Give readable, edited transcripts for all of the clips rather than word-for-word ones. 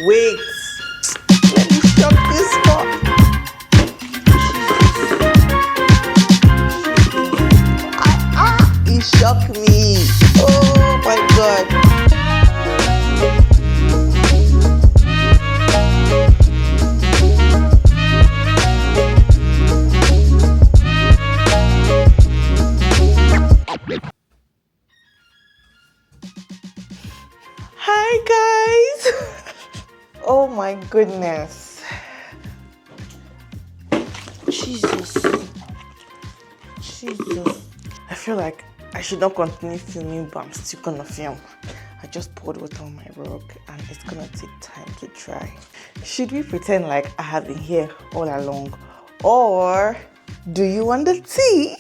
Wait. Let me shock this one. It shocked me. Oh my god. Hi guys. Oh my goodness. Jesus. I feel like I should not continue filming, but I'm still gonna film. I just poured water on my rug and it's gonna take time to dry. Should we pretend like I have been here all along? Or do you want the tea?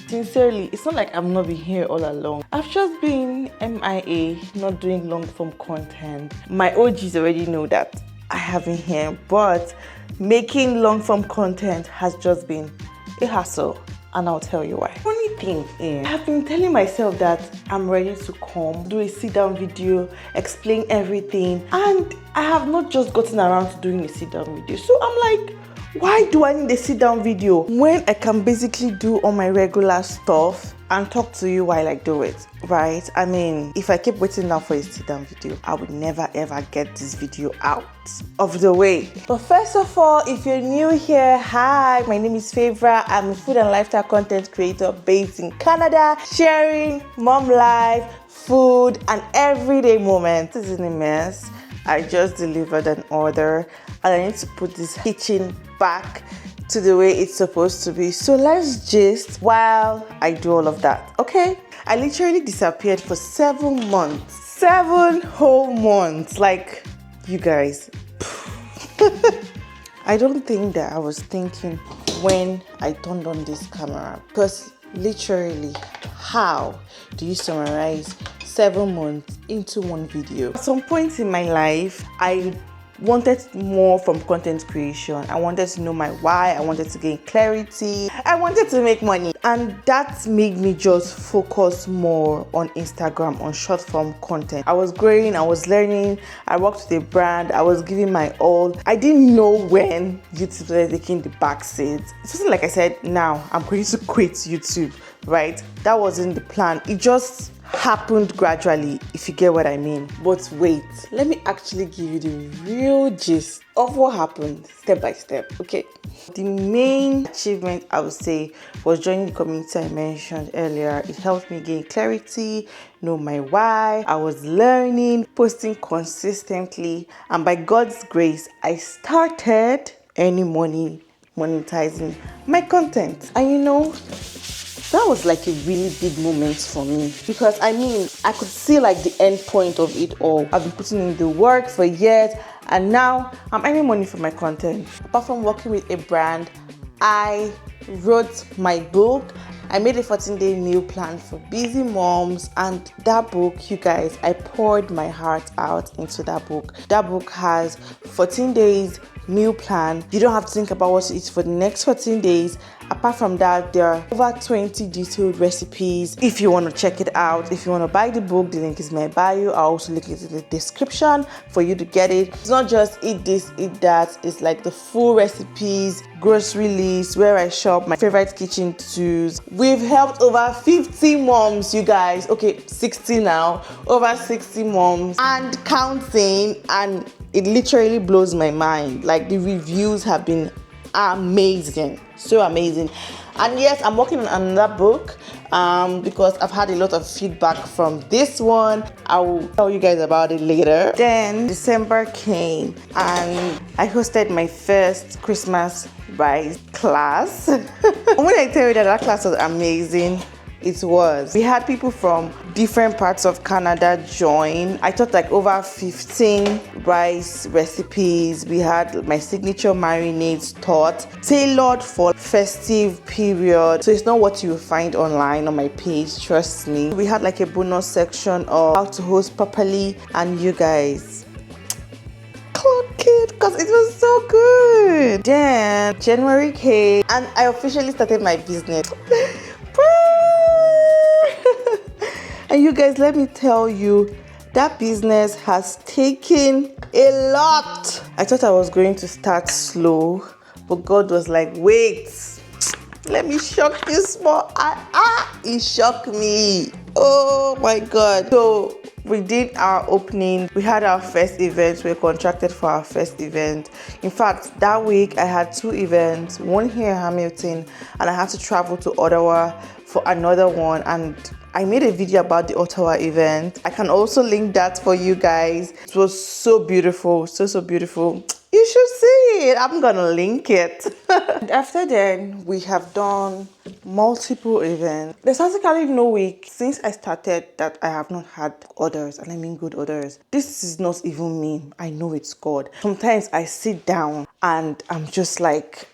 Sincerely, it's not like I've not been here all along. I've just been MIA, not doing long form content. My OGs already know that I have been here, but making long form content has just been a hassle. And I'll tell you why. Funny thing is, I've been telling myself that I'm ready to come, do a sit-down video, explain everything. And I have not just gotten around to doing a sit-down video. So I'm like, why do I need a sit-down video when I can basically do all my regular stuff and talk to you while I do it, right? I mean, if I keep waiting now for a sit-down video, I would never ever get this video out of the way. But first of all, if you're new here, hi, my name is Favra. I'm a food and lifestyle content creator based in Canada, sharing mom life, food, and everyday moments. This is a mess. I just delivered an order and I need to put this kitchen back to the way it's supposed to be. So let's gist while I do all of that, okay? I literally disappeared for 7 months. 7 whole months. Like, you guys. I don't think that I was thinking when I turned on this camera. Because literally, how do you summarize 7 months into one video? At some point in my life, I wanted more from content creation. I wanted to know my why. I wanted to gain clarity. I wanted to make money. And that made me just focus more on Instagram, on short form content. I was growing, I was learning, I worked with a brand, I was giving my all. I didn't know when YouTube started taking the back seat. It wasn't like I said, now I'm going to quit YouTube, right? That wasn't the plan. It just happened gradually, if you get what I mean. But wait, let me actually give you the real gist of what happened step by step, okay? The main achievement I would say was joining the community I mentioned earlier. It helped me gain clarity, know my why. I was learning, posting consistently, and by God's grace, I started earning money monetizing my content. And you know, that was like a really big moment for me because I mean, I could see like the end point of it all. I've been putting in the work for years and now I'm earning money for my content. Apart from working with a brand, I wrote my book. I made a 14-day meal plan for busy moms, and that book, you guys, I poured my heart out into that book. That book has 14 days meal plan. You don't have to think about what to eat for the next 14 days. Apart from that, there are over 20 detailed recipes. If you want to check it out, if you want to buy the book, the link is in my bio. I'll also link it in the description for you to get it. It's not just eat this, eat that. It's like the full recipes, grocery list, where I shop, my favorite kitchen tools. We've helped over 50 moms, you guys. Okay, 60 now. Over 60 moms and counting, and it literally blows my mind. Like, the reviews have been amazing, so amazing. And yes, I'm working on another book because I've had a lot of feedback from this one. I will tell you guys about it later. Then December came and I hosted my first Christmas Rise class. When I tell you that that class was amazing, it was. We had people from different parts of Canada join. I taught like over 15 rice recipes. We had my signature marinades taught, tailored for festive period. So it's not what you will find online on my page, trust me. We had like a bonus section of how to host properly, and you guys, clock it because it was so good. Then January came and I officially started my business. And you guys, let me tell you, that business has taken a lot. I thought I was going to start slow, but God was like, wait, let me shock you small. It shocked me. Oh my God. So we did our opening. We had our first event. We were contracted for our first event. In fact, that week I had 2 events, one here in Hamilton, and I had to travel to Ottawa for another one. And I made a video about the Ottawa event. I can also link that for you guys. It was so beautiful, so beautiful. You should see it. I'm gonna link it. And after then, we have done multiple events. There's practically no week since I started that I have not had orders, and I mean good orders. This is not even me. I know it's God. Sometimes I sit down and I'm just like,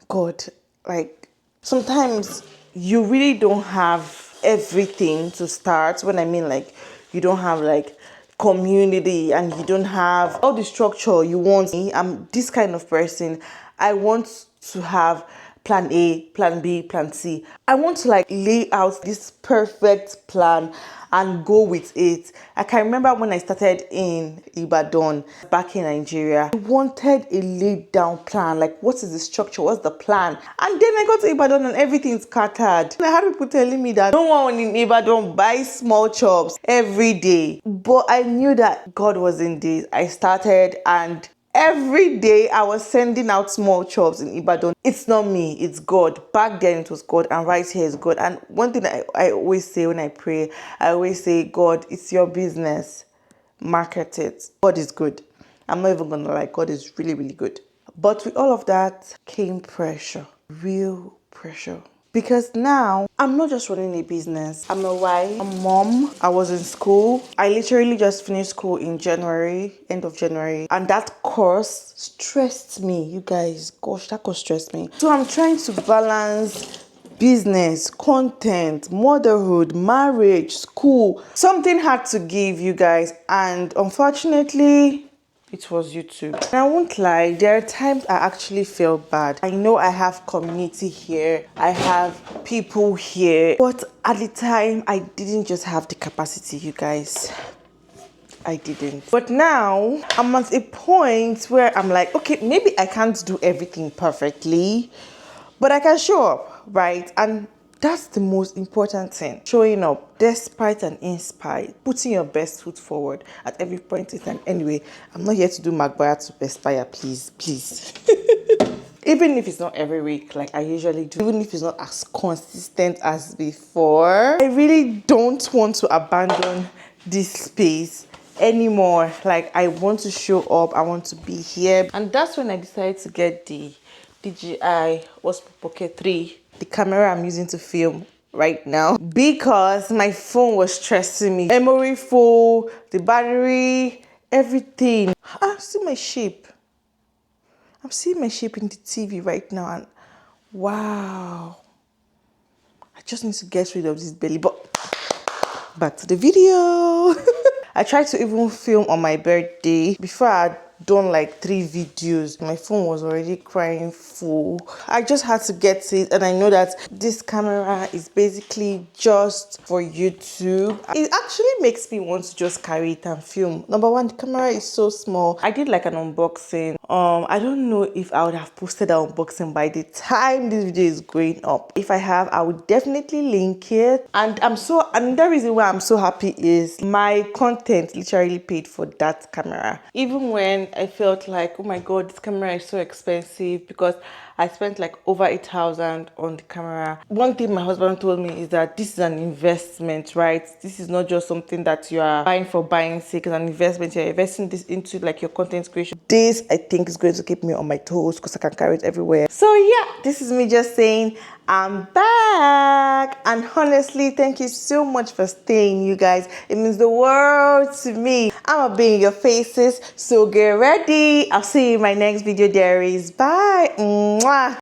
God, like sometimes you really don't have everything to start. When I mean like you don't have like community and you don't have all the structure you want. I'm this kind of person. I want to have plan A, plan B, plan C. I want to like lay out this perfect plan and go with it. I can remember when I started in Ibadan back in Nigeria, I wanted a laid down plan. Like, what is the structure? What's the plan? And then I got to Ibadan and everything's scattered. I had people telling me that no one in Ibadan buys small chops every day. But I knew that God was in this. I started and every day I was sending out small chops in Ibadan. It's not me, it's God. Back then it was God, and right here is God. And one thing I always say when I pray, I always say, God, it's your business. Market it. God is good. I'm not even gonna lie, God is really, really good. But with all of that came pressure, real pressure. Because now, I'm not just running a business. I'm a wife, a mom. I was in school. I literally just finished school in January, end of January. And that course stressed me. You guys, gosh, that course stressed me. So I'm trying to balance business, content, motherhood, marriage, school. Something had to give, you guys. And unfortunately, it was YouTube. And I won't lie, there are times I actually feel bad. I know I have community here, I have people here, but at the time, I didn't just have the capacity, you guys. I didn't. But now, I'm at a point where I'm like, okay, maybe I can't do everything perfectly, but I can show up, right? And that's the most important thing. Showing up despite and in spite. Putting your best foot forward at every point in time. Anyway, I'm not here to do Magbaya to Perspire, please. Even if it's not every week like I usually do. Even if it's not as consistent as before. I really don't want to abandon this space anymore. Like, I want to show up. I want to be here. And that's when I decided to get the DJI Pocket 3. The camera I'm using to film right now, because my phone was stressing me. Memory full, the battery, everything. I see my shape. I'm seeing my shape in the TV right now, and wow. I just need to get rid of this belly, but back to the video. I tried to even film on my birthday. Before I had done like 3 videos, my phone was already crying full. I just had to get it, and I know that this camera is basically just for YouTube. It actually makes me want to just carry it and film. Number one, the camera is so small. I did like an unboxing. I don't know if I would have posted that unboxing by the time this video is going up. If I have, I would definitely link it. And the reason why I'm so happy is my content literally paid for that camera. Even when I felt like, oh my God, this camera is so expensive, because I spent like over 8,000 on the camera. One thing my husband told me is that this is an investment, right? This is not just something that you are buying for buying sake. It's an investment. You're investing this into like your content creation. This, I think, is going to keep me on my toes because I can carry it everywhere. So yeah, this is me just saying I'm back. And honestly, thank you so much for staying, you guys. It means the world to me. I'm gonna be in your faces, so get ready. I'll see you in my next video, dearies. Bye. Mwah.